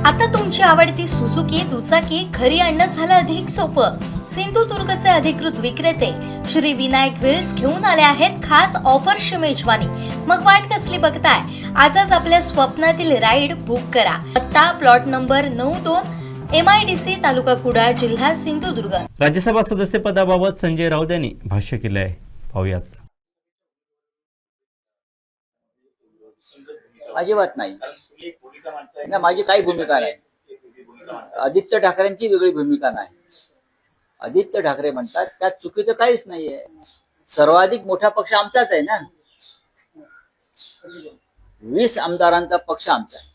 आता तुमची आवडती सुझुकी दुचाकी घरी आणणं झालं अधिक सोपं. सिंधुदुर्गचे अधिकृत विक्रेते श्री विनायक व्हील्स घेऊन आले आहेत खास ऑफरची मेजवानी. मग वाट कसली बघताय? आजच आपल्या स्वप्नातील राईड बुक करा. पत्ता प्लॉट नंबर 92 MIDC तालुका कुडाळ जिल्हा सिंधुदुर्ग. राज्यसभा सदस्य पदाबाबत संजय राऊत यांनी भाष्य केले आहे. पाहूयात. अजिबात नाही. माझी काही भूमिका नाही. आदित्य ठाकरेंची वेगळी भूमिका नाही. आदित्य ठाकरे म्हणतात त्यात चुकीचं काहीच नाहीये. सर्वाधिक मोठा पक्ष आमचाच आहे ना. 20 आमदारांचा पक्ष आमचा आहे,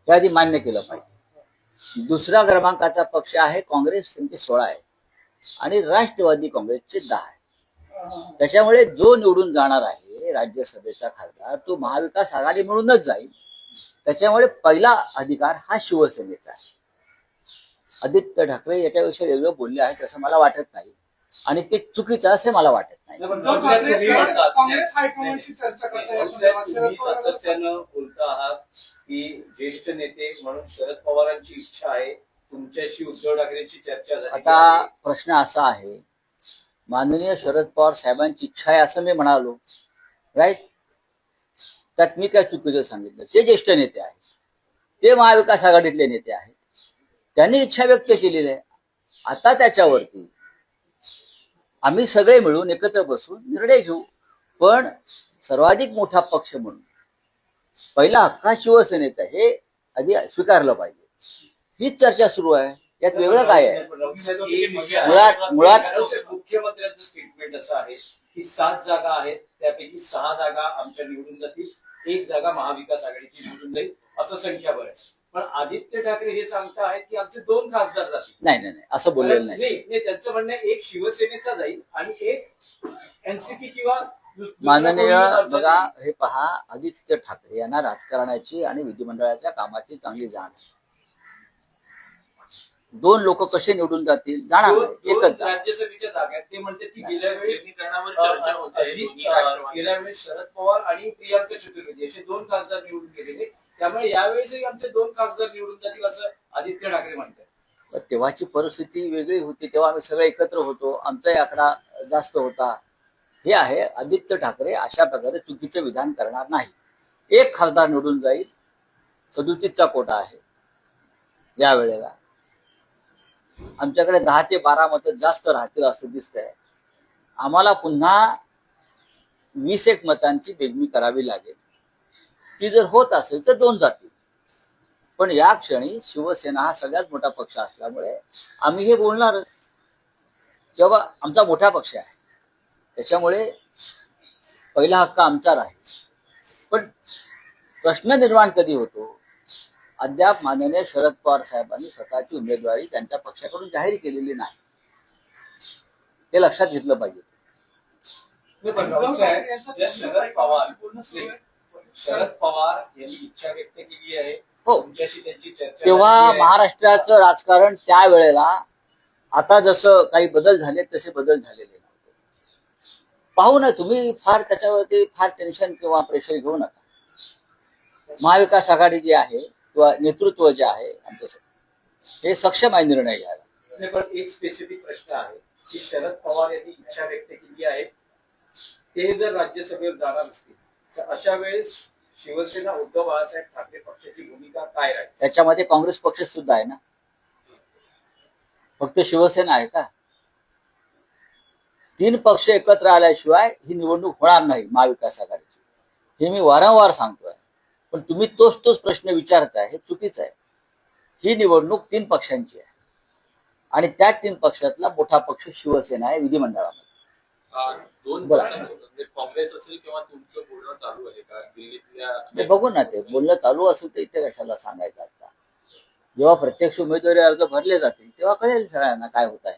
हे आधी मान्य केलं पाहिजे. दुसऱ्या क्रमांकाचा पक्ष आहे काँग्रेस, त्यांचे 16 आहे आणि राष्ट्रवादी काँग्रेसचे 10 आहे. त्याच्यामुळे जो निवडून जाणार आहे राज्यसभेचा खासदार तो महाविकास आघाडी मिळूनच जाईल. त्याच्यामुळे पहिला अधिकार हा शिवसेनेचा आहे. आदित्य ठाकरे याच्याविषयी वेगळं बोलले आहेत असं मला वाटत नाही आणि ते चुकीचं असे मला वाटत नाही. काँग्रेस हायकमांडशी चर्चा सातत्यानं बोलता आहात की ज्येष्ठ नेते म्हणून शरद पवारांची इच्छा आहे, तुमच्याशी उद्धव ठाकरेंची चर्चा झाली. आता प्रश्न असा आहे, माननीय शरद पवार साहेबांची इच्छा आहे असं मी म्हणालो, राईट? त्यात मी काय चुकीचं सांगितलं? ते ज्येष्ठ नेते आहेत, ते महाविकास आघाडीतले नेते आहेत, त्यांनी इच्छा व्यक्त केलेली आहे. आता त्याच्यावरती आम्ही सगळे मिळून एकत्र बसून निर्णय घेऊ. पण सर्वाधिक मोठा पक्ष म्हणून पहिला हक्क हा शिवसेनेचा, हे आधी स्वीकारलं पाहिजे. हीच चर्चा सुरू आहे. यात वेगळं काय आहे? मुळात मुख्यमंत्र्यांचं स्टेटमेंट असं आहे की 7 जागा आहेत, त्यापैकी 6 जागा आमच्या निवडून जातील, 1 जागा महाविकास आघाडीची निवडून जाईल, असं संख्याबळ आहे. पण आदित्य ठाकरे हे सांगता आहेत की आमचे 2 खासदार जातील. नाही असं बोललेलं नाही. त्यांचं म्हणणं एक शिवसेनेचा जाईल आणि एक एनसीपी किंवा माननीय बघा, हे पहा, आदित्य ठाकरे यांना राजकारणाची आणि विधिमंडळाच्या कामाची चांगली जाण आहे. 2 लोक कसे निवडून जातील जाणार नाही, एकच जाणार. राज्यसभेच्या जागा ते म्हणतात की गेल्या वेळेस शरद पवार आणि प्रियांका चतुर्वेदी असे 2 खासदार निवडून गेलेले, त्यामुळे यावेळेसही आमचे 2 खासदार निवडून जातील असं आदित्य ठाकरे म्हणतात. तेव्हाची परिस्थिती वेगळी होती, तेव्हा आम्ही सगळे एकत्र होतो, आमचाही आकडा जास्त होता. हे आहे, आदित्य ठाकरे अशा प्रकारे चुकीचं विधान करणार नाही. 1 खासदार निवडून जाईल, 37चा कोटा आहे या वेळेला. आमच्याकडे 10 ते 12 मतं जास्त राहतील असं दिसतंय. आम्हाला पुन्हा 20 मतांची बेगमी करावी लागेल. ती जर होत असेल तर 2 जातील. पण या क्षणी शिवसेना हा सगळ्यात मोठा पक्ष असल्यामुळे आम्ही हे बोलणारच. जेव्हा आमचा मोठा पक्ष आहे त्याच्यामुळे पहिला हक्क आमचा राहील. पण प्रश्न निर्माण कधी होतो? अद्याप माननीय शरद पवार साहेबांनी स्वतःची उमेदवारी त्यांच्या पक्षाकडून जाहीर केलेली नाही. हे लक्षात घेतलं पाहिजे. शरद पवार यांनी इच्छा व्यक्त केली आहे, हो, तुमच्याशी त्यांची चर्चा. तेव्हा महाराष्ट्राचं राजकारण त्यावेळेला आता जसं काही बदल झाले तसे बदल झालेले नव्हते. पाहू ना, तुम्ही फार त्याच्यावरती फार टेन्शन किंवा प्रेशर घेऊ नका. महाविकास आघाडी जी आहे किंवा नेतृत्व जे आहे आमचं, हे सक्षम आहे निर्णय घ्यायला. पण एक स्पेसिफिक प्रश्न आहे की शरद पवार यांनी इच्छा व्यक्त केली आहे, ते जर राज्यसभेवर जाणार असतील तर अशा वेळेस शिवसेना उद्धव बाळासाहेब ठाकरे पक्षाची भूमिका काय राहील? त्याच्यामध्ये काँग्रेस पक्ष सुद्धा आहे ना, फक्त शिवसेना आहे का? 3 पक्ष एकत्र आल्याशिवाय ही निवडणूक होणार नाही महाविकास आघाडीची. हे मी वारंवार सांगतोय. पण तुम्ही तोच प्रश्न विचारताय, हे चुकीचं आहे. ही निवडणूक 3 पक्षांची आहे आणि त्या 3 पक्षातला मोठा पक्ष शिवसेना आहे विधिमंडळामध्ये. काँग्रेस असेल किंवा तुमचं बोलणं चालू आहे का दिल्लीतल्या? बघू ना, ते बोलणं चालू असेल तर इथे कशाला सांगायचं. आता जेव्हा प्रत्यक्ष उमेदवारी अर्ज भरले जातील तेव्हा कळेल सगळ्यांना काय होत आहे.